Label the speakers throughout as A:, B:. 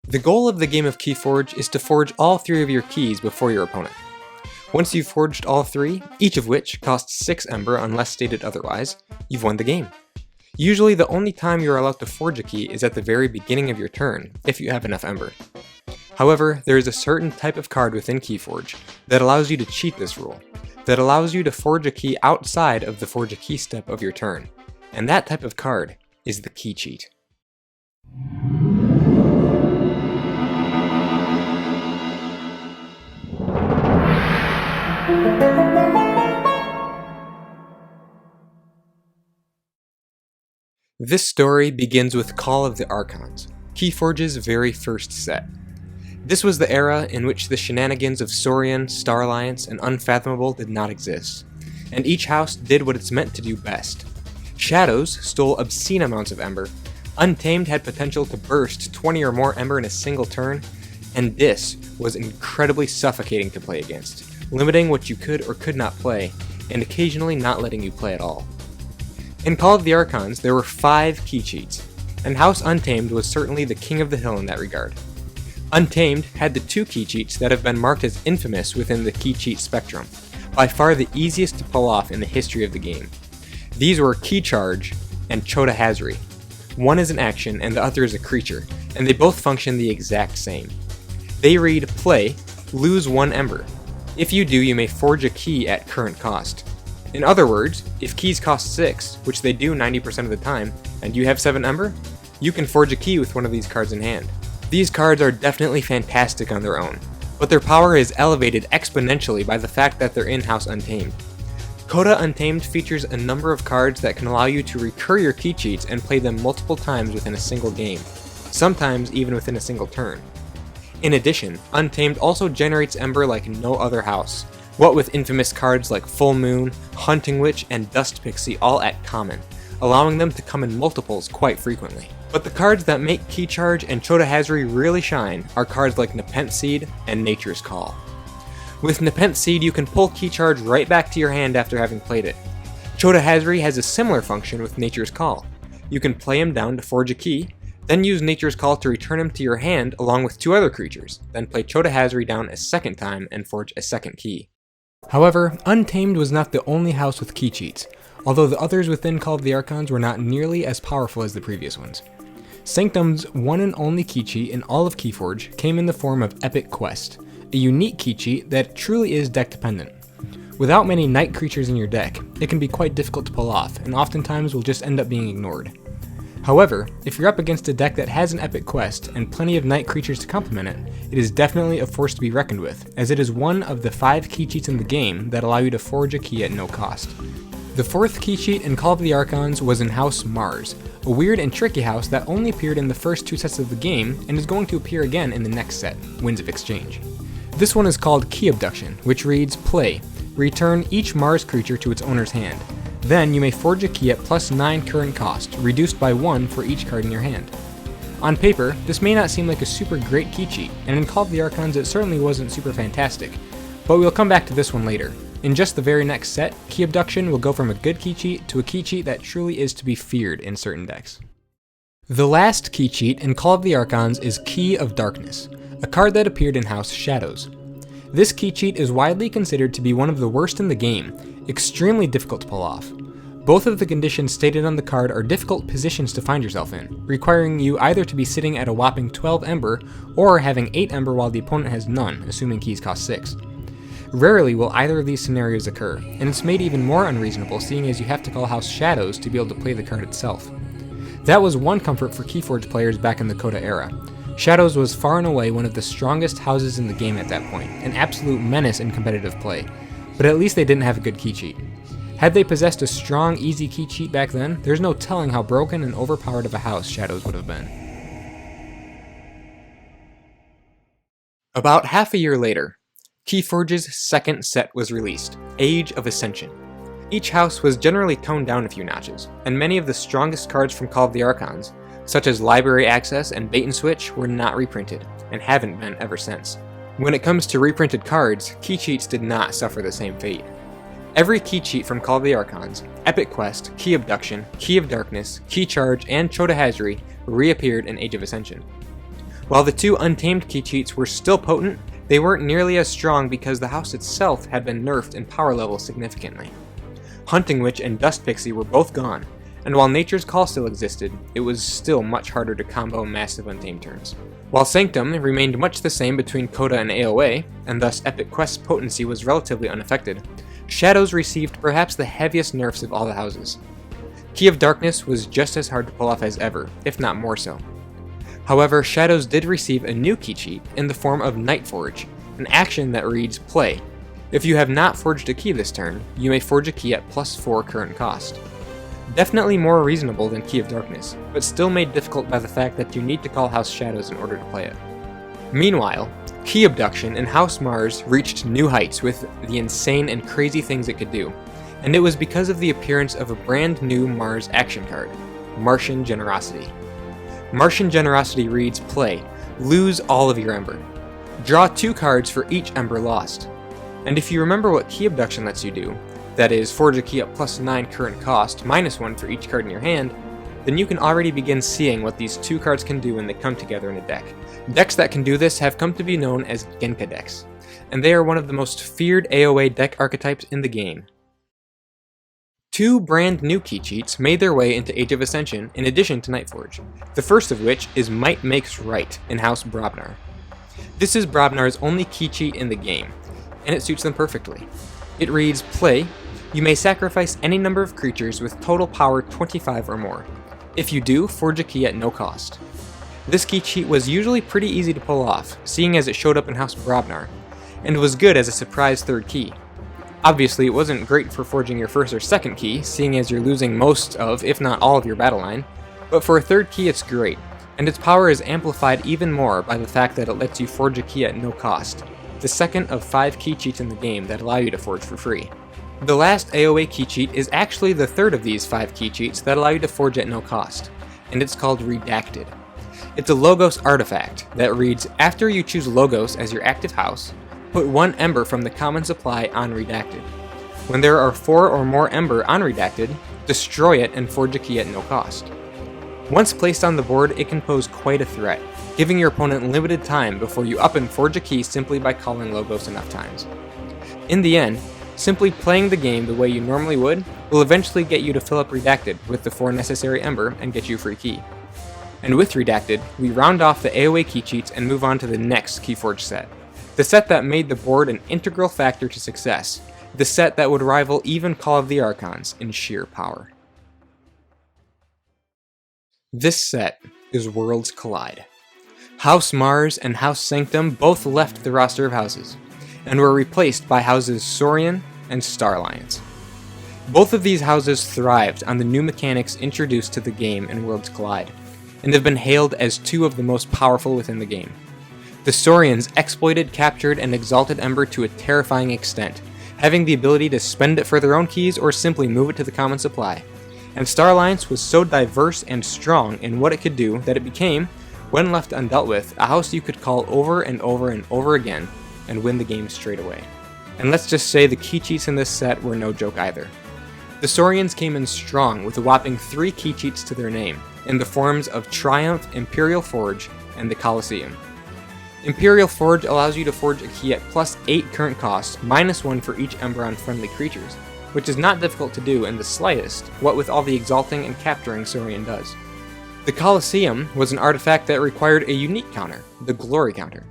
A: The goal of the game of KeyForge is to forge all 3 of your keys before your opponent. Once you've forged all 3, each of which costs 6 Ember unless stated otherwise, you've won the game. Usually the only time you're allowed to forge a key is at the very beginning of your turn, if you have enough Ember. However, there is a certain type of card within KeyForge that allows you to cheat this rule, that allows you to forge a key outside of the forge a key step of your turn, and that type of card is the key cheat. This story begins with Call of the Archons, KeyForge's very first set. This was the era in which the shenanigans of Saurian, Star Alliance, and Unfathomable did not exist, and each house did what it's meant to do best. Shadows stole obscene amounts of Ember, Untamed had potential to burst 20 or more Ember in a single turn, and this was incredibly suffocating to play against, limiting what you could or could not play, and occasionally not letting you play at all. In Call of the Archons, there were 5 key cheats, and House Untamed was certainly the king of the hill in that regard. Untamed had the 2 key cheats that have been marked as infamous within the key cheat spectrum, by far the easiest to pull off in the history of the game. These were Key Charge and Chota Hazri. One is an action and the other is a creature, and they both function the exact same. They read, play, lose 1 Ember. If you do, you may forge a key at current cost. In other words, if keys cost 6, which they do 90% of the time, and you have 7 Ember, you can forge a key with one of these cards in hand. These cards are definitely fantastic on their own, but their power is elevated exponentially by the fact that they're in House Untamed. Coda Untamed features a number of cards that can allow you to recur your key cheats and play them multiple times within a single game, sometimes even within a single turn. In addition, Untamed also generates Ember like no other house, what with infamous cards like Full Moon, Hunting Witch, and Dust Pixie all at common, allowing them to come in multiples quite frequently. But the cards that make Key Charge and Chota Hazri really shine are cards like Nepenthe Seed and Nature's Call. With Nepenthe Seed, you can pull Key Charge right back to your hand after having played it. Chota Hazri has a similar function with Nature's Call. You can play him down to forge a key, then use Nature's Call to return him to your hand along with 2 other creatures, then play Chota Hazri down a second time and forge a second key. However, Untamed was not the only house with key cheats, although the others within Call of the Archons were not nearly as powerful as the previous ones. Sanctum's one and only key cheat in all of KeyForge came in the form of Epic Quest, a unique key cheat that truly is deck dependent. Without many night creatures in your deck, it can be quite difficult to pull off, and oftentimes will just end up being ignored. However, if you're up against a deck that has an Epic Quest and plenty of night creatures to complement it, it is definitely a force to be reckoned with, as it is one of the 5 key cheats in the game that allow you to forge a key at no cost. The 4th key cheat in Call of the Archons was in House Mars, a weird and tricky house that only appeared in the first 2 sets of the game and is going to appear again in the next set, Winds of Exchange. This one is called Key Abduction, which reads, play, return each Mars creature to its owner's hand. Then you may forge a key at +9 current cost, reduced by 1 for each card in your hand. On paper, this may not seem like a super great key cheat, and in Call of the Archons it certainly wasn't super fantastic, but we'll come back to this one later. In just the very next set, Key Abduction will go from a good key cheat to a key cheat that truly is to be feared in certain decks. The last key cheat in Call of the Archons is Key of Darkness, a card that appeared in House Shadows. This key cheat is widely considered to be one of the worst in the game, extremely difficult to pull off. Both of the conditions stated on the card are difficult positions to find yourself in, requiring you either to be sitting at a whopping 12 Ember, or having 8 Ember while the opponent has none, assuming keys cost 6. Rarely will either of these scenarios occur, and it's made even more unreasonable seeing as you have to call House Shadows to be able to play the card itself. That was one comfort for KeyForge players back in the Coda era. Shadows was far and away one of the strongest houses in the game at that point, an absolute menace in competitive play, but at least they didn't have a good key cheat. Had they possessed a strong, easy key cheat back then, there's no telling how broken and overpowered of a house Shadows would have been. About half a year later, KeyForge's second set was released, Age of Ascension. Each house was generally toned down a few notches, and many of the strongest cards from Call of the Archons, such as Library Access and Bait and Switch, were not reprinted, and haven't been ever since. When it comes to reprinted cards, key cheats did not suffer the same fate. Every key cheat from Call of the Archons, Epic Quest, Key Abduction, Key of Darkness, Key Charge, and Chota Hazri reappeared in Age of Ascension. While the two Untamed key cheats were still potent, they weren't nearly as strong because the house itself had been nerfed in power level significantly. Hunting Witch and Dust Pixie were both gone, and while Nature's Call still existed, it was still much harder to combo massive Untamed turns. While Sanctum remained much the same between Coda and AoA, and thus Epic Quest's potency was relatively unaffected, Shadows received perhaps the heaviest nerfs of all the houses. Key of Darkness was just as hard to pull off as ever, if not more so. However, Shadows did receive a new key cheat in the form of Nightforge, an action that reads Play. If you have not forged a key this turn, you may forge a key at +4 current cost. Definitely more reasonable than Key of Darkness, but still made difficult by the fact that you need to call House Shadows in order to play it. Meanwhile, Key Abduction in House Mars reached new heights with the insane and crazy things it could do, and it was because of the appearance of a brand new Mars action card, Martian Generosity. Martian Generosity reads Play, lose all of your Ember. Draw 2 cards for each Ember lost. And if you remember what Key Abduction lets you do, that is, forge a key at +9 current cost, -1 for each card in your hand, then you can already begin seeing what these 2 cards can do when they come together in a deck. Decks that can do this have come to be known as Genka decks, and they are one of the most feared AoA deck archetypes in the game. 2 brand new key cheats made their way into Age of Ascension in addition to Nightforge, the first of which is Might Makes Right in House Brobnar. This is Brobnar's only key cheat in the game, and it suits them perfectly. It reads, Play, you may sacrifice any number of creatures with total power 25 or more. If you do, forge a key at no cost. This key cheat was usually pretty easy to pull off, seeing as it showed up in House Brobnar, and was good as a surprise third key. Obviously, it wasn't great for forging your first or second key, seeing as you're losing most of, if not all of your battle line, but for a third key it's great, and its power is amplified even more by the fact that it lets you forge a key at no cost, the second of 5 key cheats in the game that allow you to forge for free. The last AoA key cheat is actually the third of these 5 key cheats that allow you to forge at no cost, and it's called Redacted. It's a Logos artifact that reads, after you choose Logos as your active house, put 1 Ember from the common supply on Redacted. When there are 4 or more Ember on Redacted, destroy it and forge a key at no cost. Once placed on the board, it can pose quite a threat, giving your opponent limited time before you up and forge a key simply by calling Logos enough times. In the end, simply playing the game the way you normally would will eventually get you to fill up Redacted with the 4 necessary Ember and get you a free key. And with Redacted, we round off the AoA key cheats and move on to the next KeyForge set. The set that made the board an integral factor to success. The set that would rival even Call of the Archons in sheer power. This set is Worlds Collide. House Mars and House Sanctum both left the roster of houses, and were replaced by houses Saurian and Star Alliance. Both of these houses thrived on the new mechanics introduced to the game in Worlds Collide, and have been hailed as 2 of the most powerful within the game. The Saurians exploited, captured, and exalted Ember to a terrifying extent, having the ability to spend it for their own keys or simply move it to the common supply. And Star Alliance was so diverse and strong in what it could do that it became, when left undealt with, a house you could call over and over and over again and win the game straight away. And let's just say the key cheats in this set were no joke either. The Saurians came in strong with a whopping 3 key cheats to their name, in the forms of Triumph, Imperial Forge, and the Colosseum. Imperial Forge allows you to forge a key at +8 current cost, -1 for each Ember on friendly creatures, which is not difficult to do in the slightest, what with all the exalting and capturing Saurian does. The Colosseum was an artifact that required a unique counter, the Glory counter.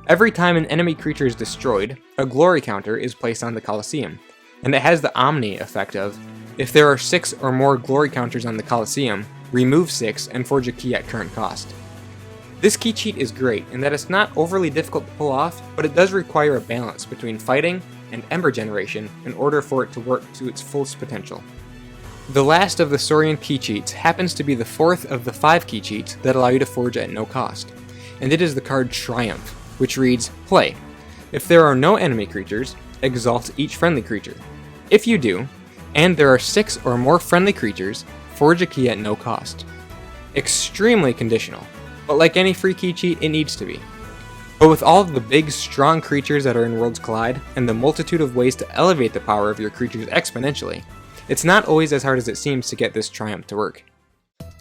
A: Every time an enemy creature is destroyed, a Glory counter is placed on the Colosseum, and it has the Omni effect of, if there are 6 or more Glory counters on the Colosseum, remove 6 and forge a key at current cost. This key cheat is great in that it's not overly difficult to pull off, but it does require a balance between fighting and Ember generation in order for it to work to its fullest potential. The last of the Saurian key cheats happens to be the 4th of the 5 key cheats that allow you to forge at no cost, and it is the card Triumph, which reads, Play. If there are no enemy creatures, exalt each friendly creature. If you do, and there are 6 or more friendly creatures, forge a key at no cost. Extremely conditional, but like any free key cheat, it needs to be. But with all of the big, strong creatures that are in Worlds Collide, and the multitude of ways to elevate the power of your creatures exponentially, it's not always as hard as it seems to get this Triumph to work.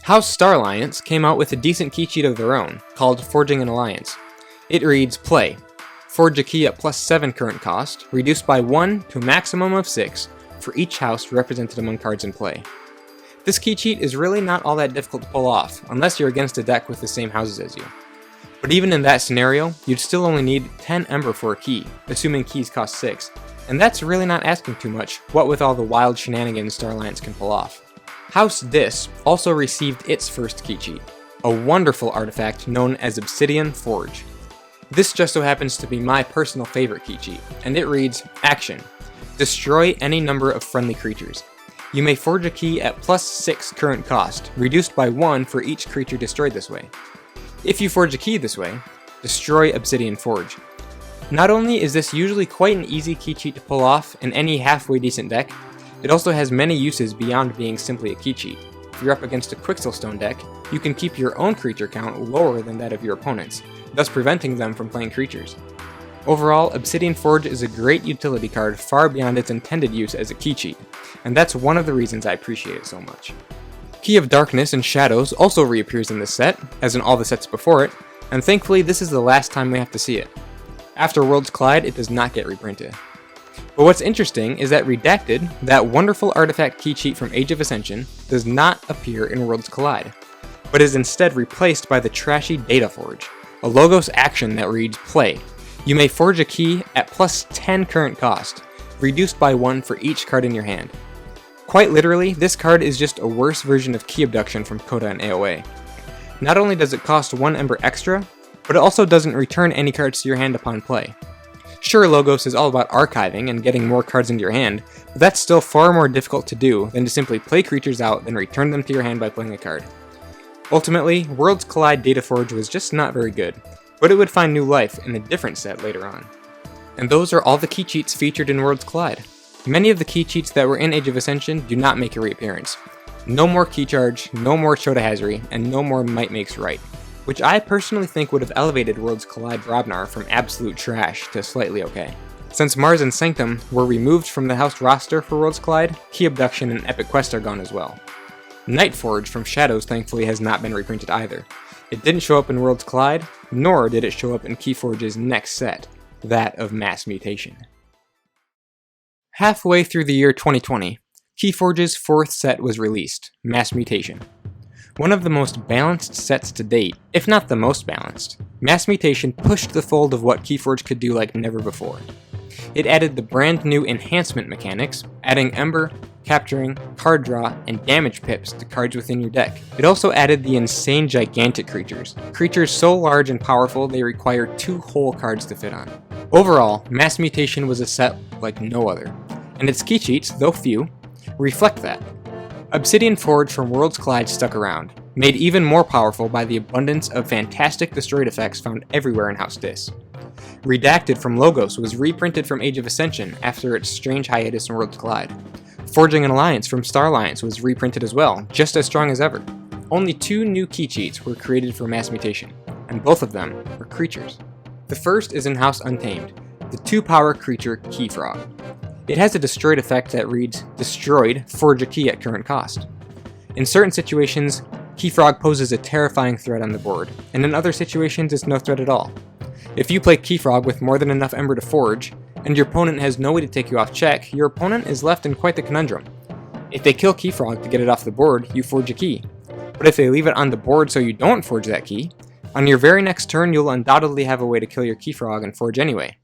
A: House Star Alliance came out with a decent key cheat of their own, called Forging an Alliance. It reads, play. Forge a key at +7 current cost, reduced by 1 to a maximum of 6 for each house represented among cards in play. This key cheat is really not all that difficult to pull off, unless you're against a deck with the same houses as you. But even in that scenario, you'd still only need 10 Ember for a key, assuming keys cost 6, and that's really not asking too much, what with all the wild shenanigans Star Alliance can pull off. House Dis also received its first key cheat, a wonderful artifact known as Obsidian Forge. This just so happens to be my personal favorite key cheat, and it reads, Action. Destroy any number of friendly creatures. You may forge a key at +6 current cost, reduced by 1 for each creature destroyed this way. If you forge a key this way, destroy Obsidian Forge. Not only is this usually quite an easy key cheat to pull off in any halfway decent deck, it also has many uses beyond being simply a key cheat. If you're up against a Quixelstone deck, you can keep your own creature count lower than that of your opponents, thus preventing them from playing creatures. Overall, Obsidian Forge is a great utility card far beyond its intended use as a key cheat, and that's one of the reasons I appreciate it so much. Key of Darkness and Shadows also reappears in this set, as in all the sets before it, and thankfully this is the last time we have to see it. After Worlds Collide, it does not get reprinted. But what's interesting is that Redacted, that wonderful artifact key cheat from Age of Ascension, does not appear in Worlds Collide, but is instead replaced by the trashy Data Forge, a Logos action that reads, Play. You may forge a key at +10 current cost, reduced by 1 for each card in your hand. Quite literally, this card is just a worse version of Key Abduction from Coda and AoA. Not only does it cost 1 Ember extra, but it also doesn't return any cards to your hand upon play. Sure, Logos is all about archiving and getting more cards into your hand, but that's still far more difficult to do than to simply play creatures out then return them to your hand by playing a card. Ultimately, Worlds Collide Data Forge was just not very good, but it would find new life in a different set later on. And those are all the key cheats featured in Worlds Collide. Many of the key cheats that were in Age of Ascension do not make a reappearance. No more Key Charge, no more Chota Hazard, and no more Might Makes Right, which I personally think would have elevated Worlds Collide Brobnar from absolute trash to slightly okay. Since Mars and Sanctum were removed from the house roster for Worlds Collide, Key Abduction and Epic Quest are gone as well. Night Forge from Shadows thankfully has not been reprinted either. It didn't show up in Worlds Collide, nor did it show up in KeyForge's next set, that of Mass Mutation. Halfway through the year 2020, KeyForge's 4th set was released, Mass Mutation. One of the most balanced sets to date, if not the most balanced, Mass Mutation pushed the fold of what KeyForge could do like never before. It added the brand new enhancement mechanics, adding Ember, capturing, card draw, and damage pips to cards within your deck. It also added the insane gigantic creatures so large and powerful they require 2 whole cards to fit on. Overall, Mass Mutation was a set like no other, and its key cheats, though few, reflect that. Obsidian Forge from Worlds Collide stuck around, made even more powerful by the abundance of fantastic destroyed effects found everywhere in House Dis. Redacted from Logos was reprinted from Age of Ascension after its strange hiatus in Worlds Collide. Forging an Alliance from Star Alliance was reprinted as well, just as strong as ever. Only 2 new key cheats were created for Mass Mutation, and both of them were creatures. The first is in House Untamed, the 2-power creature KeyFrog. It has a destroyed effect that reads, Destroyed, forge a key at current cost. In certain situations, KeyFrog poses a terrifying threat on the board, and in other situations it's no threat at all. If you play KeyFrog with more than enough Ember to forge, and your opponent has no way to take you off check, your opponent is left in quite the conundrum. If they kill KeyFrog to get it off the board, you forge a key. But if they leave it on the board so you don't forge that key, on your very next turn you'll undoubtedly have a way to kill your KeyFrog and forge anyway.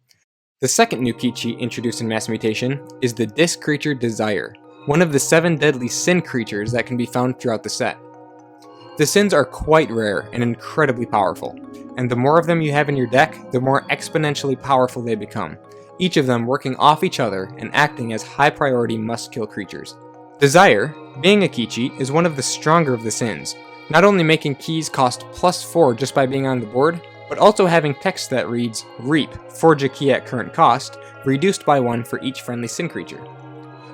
A: The second new key cheat introduced in Mass Mutation is the Disc creature Desire, one of the 7 deadly sin creatures that can be found throughout the set. The sins are quite rare and incredibly powerful, and the more of them you have in your deck, the more exponentially powerful they become, each of them working off each other and acting as high priority must-kill creatures. Desire, being a key cheat, is one of the stronger of the sins, not only making keys cost +4 just by being on the board, but also having text that reads, Reap, forge a key at current cost, reduced by 1 for each friendly sin creature.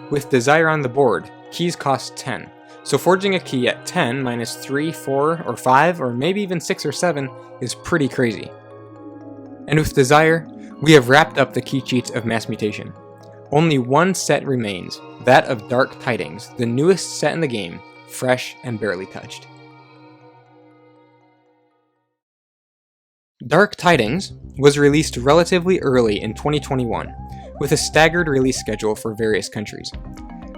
A: With Desire on the board, keys cost 10, so forging a key at 10 minus 3, 4, or 5, or maybe even 6 or 7 is pretty crazy. And with Desire, we have wrapped up the key cheats of Mass Mutation. Only one set remains, that of Dark Tidings, the newest set in the game, fresh and barely touched. Dark Tidings was released relatively early in 2021, with a staggered release schedule for various countries.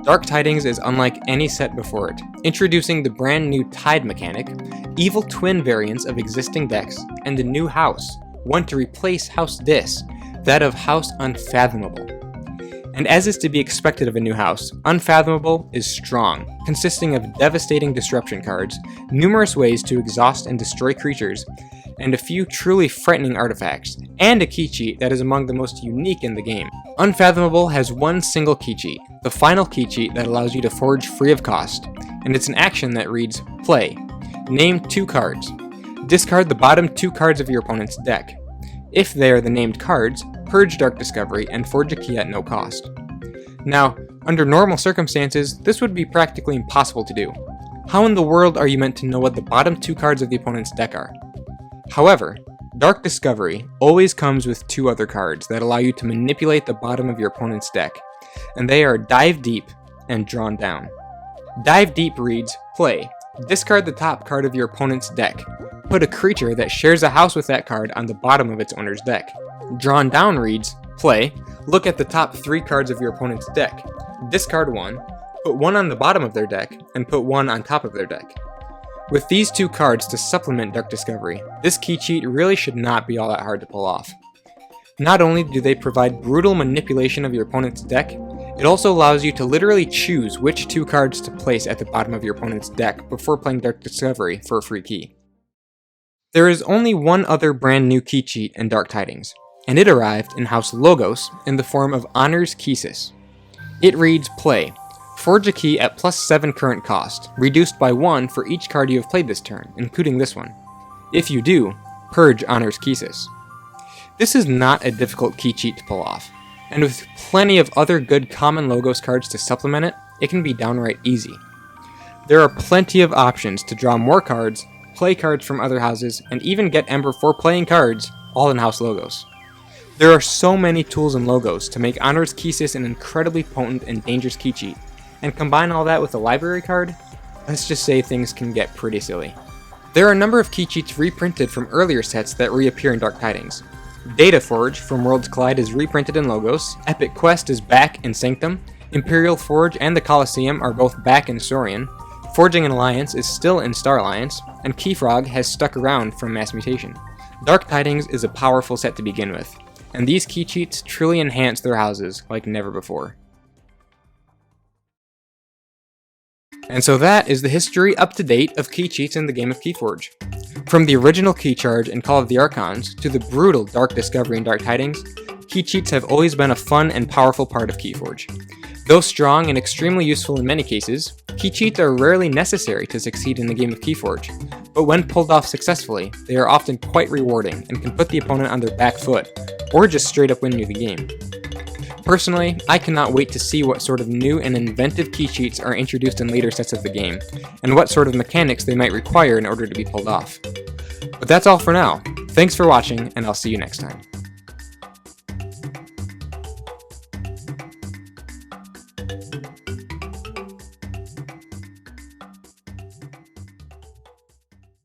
A: Dark Tidings is unlike any set before it, introducing the brand new Tide mechanic, evil twin variants of existing decks, and a new house, one to replace House Dis, that of House Unfathomable. And as is to be expected of a new house, Unfathomable is strong, consisting of devastating disruption cards, numerous ways to exhaust and destroy creatures, and a few truly frightening artifacts, and a key cheat that is among the most unique in the game. Unfathomable has one single key cheat, the final key cheat that allows you to forge free of cost, and it's an action that reads, play. Name 2 cards. Discard the bottom 2 cards of your opponent's deck. If they are the named cards, purge Dark Discovery and forge a key at no cost. Now, under normal circumstances, this would be practically impossible to do. How in the world are you meant to know what the bottom 2 cards of the opponent's deck are? However, Dark Discovery always comes with 2 other cards that allow you to manipulate the bottom of your opponent's deck, and they are Dive Deep and Drawn Down. Dive Deep reads, play. Discard the top card of your opponent's deck. Put a creature that shares a house with that card on the bottom of its owner's deck. Drawn Down reads, play. Look at the top 3 cards of your opponent's deck. Discard 1, put 1 on the bottom of their deck, and put 1 on top of their deck. With these 2 cards to supplement Dark Discovery, this key cheat really should not be all that hard to pull off. Not only do they provide brutal manipulation of your opponent's deck, it also allows you to literally choose which 2 cards to place at the bottom of your opponent's deck before playing Dark Discovery for a free key. There is only one other brand new key cheat in Dark Tidings, and it arrived in House Logos in the form of Honor's Keysis. It reads, play. Forge a key at +7 current cost, reduced by 1 for each card you have played this turn, including this one. If you do, purge Honor's Keysis. This is not a difficult key cheat to pull off, and with plenty of other good common Logos cards to supplement it, it can be downright easy. There are plenty of options to draw more cards, play cards from other houses, and even get Ember for playing cards, all in House Logos. There are so many tools in Logos to make Honor's Keysis an incredibly potent and dangerous key cheat, and combine all that with a library card, let's just say things can get pretty silly. There are a number of key cheats reprinted from earlier sets that reappear in Dark Tidings. Data Forge from Worlds Collide is reprinted in Logos, Epic Quest is back in Sanctum, Imperial Forge and the Colosseum are both back in Saurian, Forging an Alliance is still in Star Alliance, and Keyfrog has stuck around from Mass Mutation. Dark Tidings is a powerful set to begin with, and these key cheats truly enhance their houses like never before. And so that is the history up to date of key cheats in the game of KeyForge. From the original Key Charge and Call of the Archons to the brutal Dark Discovery and Dark Tidings, key cheats have always been a fun and powerful part of KeyForge. Though strong and extremely useful in many cases, key cheats are rarely necessary to succeed in the game of KeyForge, but when pulled off successfully, they are often quite rewarding and can put the opponent on their back foot, or just straight up win you the game. Personally, I cannot wait to see what sort of new and inventive key cheats are introduced in later sets of the game, and what sort of mechanics they might require in order to be pulled off. But that's all for now. Thanks for watching, and I'll see you next time.